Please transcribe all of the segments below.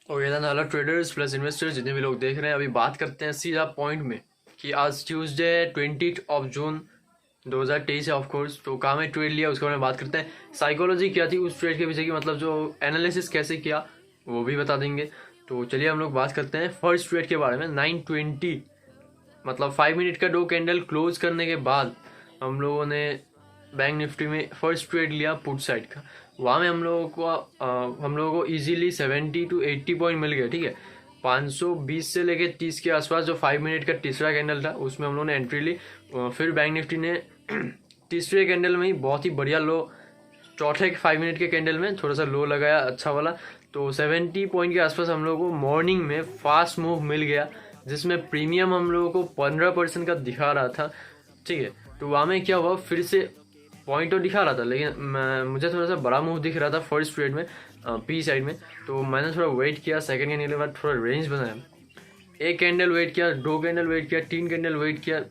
और ये था ट्रेडर्स प्लस इन्वेस्टर्स जितने भी लोग देख रहे हैं। अभी बात करते हैं सीधा पॉइंट में कि आज ट्यूसडे 20 जून 2023 है ऑफ कोर्स। तो कहाँ में ट्रेड लिया उसके बारे में बात करते हैं। साइकोलॉजी क्या थी उस ट्रेड के पीछे की, मतलब जो एनालिसिस कैसे किया वो भी बता देंगे। तो चलिए हम लोग बात करते हैं फर्स्ट ट्रेड के बारे में। 9:20 मतलब 5 मिनट का 2 कैंडल क्लोज करने के बाद हम लोगों ने बैंक निफ्टी में फर्स्ट ट्रेड लिया पुट साइड का। वहाँ में हम लोगों को इजीली 70 to 80 पॉइंट मिल गए। ठीक है, 520 से लेके 30 के आसपास जो 5 मिनट का तीसरा कैंडल था उसमें हम लोगों ने एंट्री ली। फिर बैंक निफ्टी ने तीसरे कैंडल में ही बहुत ही बढ़िया लो, चौथे 5 मिनट के कैंडल में थोड़ा सा लो लगाया अच्छा वाला। तो 70 पॉइंट के आसपास हम लोगों को मॉर्निंग में फास्ट मूव मिल गया, जिसमें प्रीमियम हम लोगों को 15% का दिखा रहा था। ठीक है, तो वहाँ में क्या हुआ, फिर से पॉइंट तो दिखा रहा था लेकिन मुझे थोड़ा सा बड़ा मूव दिख रहा था फर्स्ट ट्रेड में पी साइड में। तो मैंने थोड़ा वेट किया, सेकंड कैंडल के बाद थोड़ा रेंज बनाया, एक कैंडल वेट किया, 2 कैंडल वेट किया, 3 कैंडल वेट किया।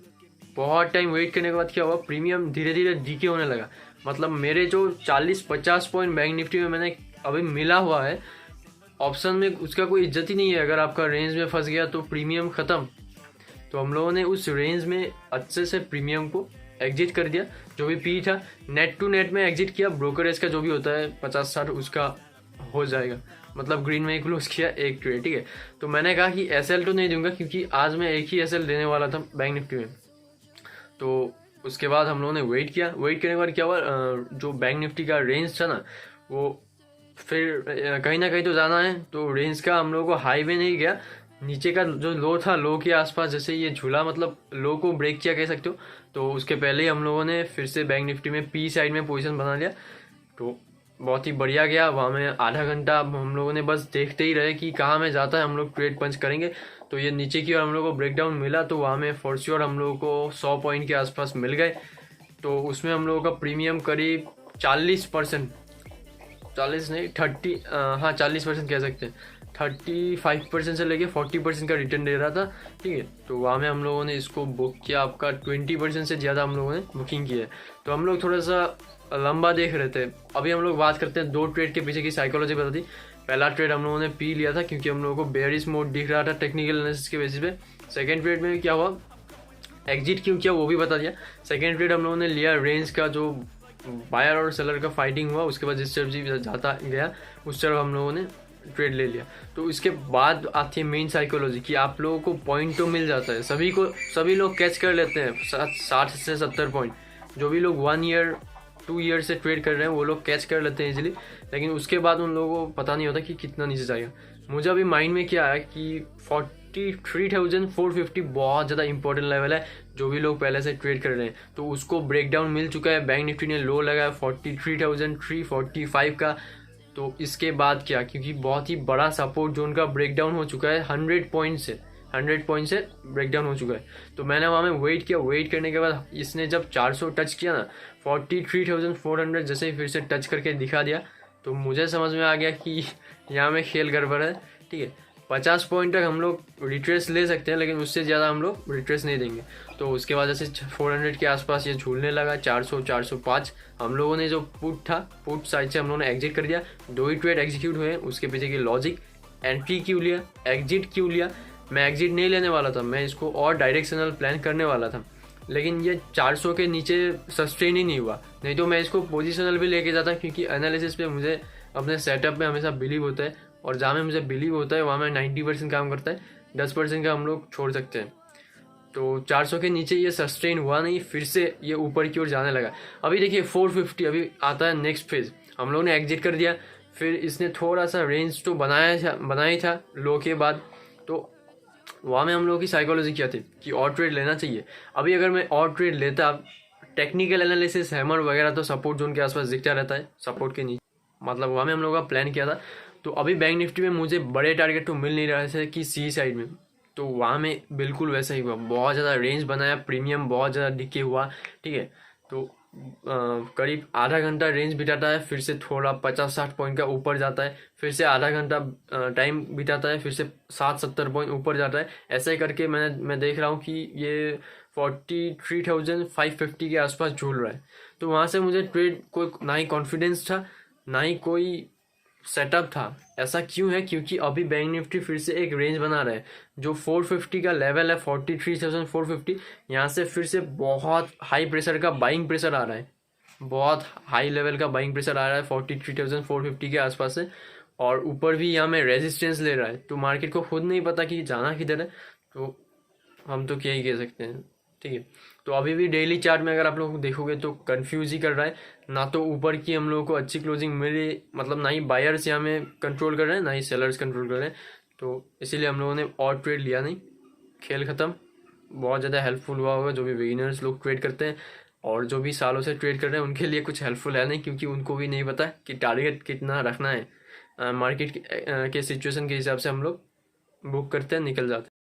बहुत टाइम वेट करने के बाद क्या हुआ, प्रीमियम धीरे धीरे डीके होने लगा। मतलब मेरे जो 40-50 पॉइंट बैंक निफ्टी में मैंने अभी मिला हुआ है, ऑप्शन में उसका कोई इज्जत ही नहीं है। अगर आपका रेंज में फंस गया तो प्रीमियम ख़त्म। तो हम लोगों ने उस रेंज में अच्छे से प्रीमियम को एग्जिट कर दिया। जो भी पी था नेट टू नेट में एग्जिट किया, ब्रोकरेज का जो भी होता है 50-60 उसका हो जाएगा। मतलब ग्रीन में ही क्लोज किया एक ट्रेड। ठीक है, तो मैंने कहा कि एसएल तो नहीं दूंगा क्योंकि आज मैं एक ही एसएल देने वाला था बैंक निफ्टी में। तो उसके बाद हम लोगों ने वेट किया, वेट करने के बाद क्या हुआ, जो बैंक निफ्टी का रेंज था ना वो फिर कहीं ना कहीं तो जाना है, तो रेंज का हम लोगों को हाई में नहीं गया, नीचे का जो लो था लो के आसपास जैसे ये झूला, मतलब लो को ब्रेक किया कह सकते हो। तो उसके पहले ही हम लोगों ने फिर से बैंक निफ्टी में पी साइड में पोजीशन बना लिया। तो बहुत ही बढ़िया गया वहाँ में। आधा घंटा हम लोगों ने बस देखते ही रहे कि कहाँ में जाता है, हम लोग ट्रेड पंच करेंगे। तो ये नीचे की ओर हम लोग को ब्रेकडाउन मिला, तो वहाँ में फॉर श्योर हम लोगों को 100 पॉइंट के आसपास मिल गए। तो उसमें हम लोगों का प्रीमियम करीब 40%, 40 नहीं 30, हाँ 40% कह सकते हैं, 35% से लेके 40% का रिटर्न दे रहा था। ठीक है, तो वहाँ में हम लोगों ने इसको बुक किया, आपका 20% से ज़्यादा हम लोगों ने बुकिंग की है। तो हम लोग थोड़ा सा लंबा देख रहे थे। अभी हम लोग बात करते हैं दो ट्रेड के पीछे की साइकोलॉजी बता दी। पहला ट्रेड हम लोगों ने पी लिया था क्योंकि हम लोगों को बेयरिश मोड दिख रहा था टेक्निकल एनालिसिस के बेसिस पे। सेकेंड ट्रेड में क्या हुआ, एग्जिट क्यों किया वो भी बता दिया। सेकेंड ट्रेड हम लोगों ने लिया रेंज का, जो बायर और सेलर का फाइटिंग हुआ उसके बाद जिस तरफ जी जाता गया उस तरफ हम लोगों ने ट्रेड ले लिया। तो इसके बाद आती है मेन साइकोलॉजी कि आप लोगों को पॉइंट तो मिल जाता है, सभी लोग कैच कर लेते हैं 60 से 70 पॉइंट। जो भी लोग 1 ईयर 2 ईयर से ट्रेड कर रहे हैं वो लोग कैच कर लेते हैं इजीली, लेकिन उसके बाद उन लोगों को पता नहीं होता कि कितना नीचे जाएगा। मुझे अभी माइंड में क्या आया कि 43,450 बहुत ज़्यादा इंपॉर्टेंट लेवल है। जो भी लोग पहले से ट्रेड कर रहे हैं तो उसको ब्रेकडाउन मिल चुका है। बैंक निफ्टी ने लो लगाया 43,345 का। तो इसके बाद क्या, क्योंकि बहुत ही बड़ा सपोर्ट जोन का ब्रेकडाउन हो चुका है 100 पॉइंट से, 100 पॉइंट से ब्रेकडाउन हो चुका है। तो मैंने वहाँ में वेट किया, वेट करने के बाद इसने जब 400 टच किया ना, 43,400 जैसे ही फिर से टच करके दिखा दिया, तो मुझे समझ में आ गया कि यहाँ में खेल गड़बड़ है। ठीक है, 50 पॉइंट तक हम लोग रिट्रेस ले सकते हैं लेकिन उससे ज़्यादा हम लोग रिट्रेस नहीं देंगे। तो उसके बाद जैसे 400 के आसपास ये झूलने लगा, 400 405 हम लोगों ने जो पुट था पुट साइड से हम लोगों ने एग्जिट कर दिया। 2 ही ट्रेड एग्जीक्यूट हुए, उसके पीछे की लॉजिक, एंट्री क्यों लिया, एग्जिट क्यों लिया। मैं एग्जिट नहीं लेने वाला था, मैं इसको और डायरेक्शनल प्लान करने वाला था, लेकिन ये 400 के नीचे सस्टेन ही नहीं हुआ। नहीं तो मैं इसको पोजिशनल भी लेके जाता, क्योंकि एनालिसिस पे मुझे अपने सेटअप में हमेशा बिलीव होता है, और जहाँ में मुझे बिलीव होता है वहाँ में 90% काम करता है, 10% का हम लोग छोड़ सकते हैं। तो 400 के नीचे ये सस्टेन हुआ नहीं, फिर से ये ऊपर की ओर जाने लगा। अभी देखिए 450 अभी आता है नेक्स्ट फेज, हम लोगों ने एग्जिट कर दिया। फिर इसने थोड़ा सा रेंज तो बनाया ही था लो के बाद। तो वहाँ में हम लोगों की साइकोलॉजी क्या थी कि और ट्रेड लेना चाहिए। अभी अगर मैं और ट्रेड लेता, टेक्निकल एनालिसिस हैमर वगैरह तो सपोर्ट जोन के आसपास दिखता रहता है, सपोर्ट के नीचे, मतलब वहाँ में हम लोगों का प्लान किया था। तो अभी बैंक निफ्टी में मुझे बड़े टारगेट तो मिल नहीं रहे थे कि सी साइड में, तो वहाँ में बिल्कुल वैसा ही हुआ, बहुत ज़्यादा रेंज बनाया, प्रीमियम बहुत ज़्यादा डिके हुआ। ठीक है, तो करीब आधा घंटा रेंज बिताता है, फिर से थोड़ा 50-60 पॉइंट का ऊपर जाता है, फिर से आधा घंटा टाइम बिताता है, फिर से 60-70 पॉइंट ऊपर जाता है। ऐसे ही करके मैं देख रहा हूँ कि ये 43,550 के आसपास झूल रहा है। तो वहाँ से मुझे ट्रेड कोई ना ही कॉन्फिडेंस था, ना ही कोई सेटअप था। ऐसा क्यों है? क्योंकि अभी बैंक निफ्टी फिर से एक रेंज बना रहा है, जो 450 का लेवल है, 43,450, यहाँ से फिर से बहुत हाई प्रेशर का बाइंग प्रेशर आ रहा है, बहुत हाई लेवल का बाइंग प्रेशर आ रहा है 43,450 के आसपास से। और ऊपर भी यहाँ में रेजिस्टेंस ले रहा है, तो मार्केट को खुद नहीं पता कि जाना किधर है, तो हम तो क्या ही कह सकते हैं। ठीक है, तो अभी भी डेली चार्ट में अगर आप लोग देखोगे तो कंफ्यूज ही कर रहा है, ना तो ऊपर की हम लोगों को अच्छी क्लोजिंग मिली, मतलब ना ही बायर्स यहाँ में कंट्रोल कर रहे हैं, ना ही सेलर्स कंट्रोल कर रहे हैं, तो इसीलिए हम लोगों ने और ट्रेड लिया नहीं। खेल ख़त्म। बहुत ज़्यादा हेल्पफुल हुआ होगा जो भी बिगिनर्स लोग ट्रेड करते हैं, और जो भी सालों से ट्रेड कर रहे हैं उनके लिए कुछ हेल्पफुल है नहीं, क्योंकि उनको भी नहीं पता कि टारगेट कितना रखना है। मार्केट के सिचुएशन के हिसाब से हम लोग बुक करते हैं, निकल जाते हैं।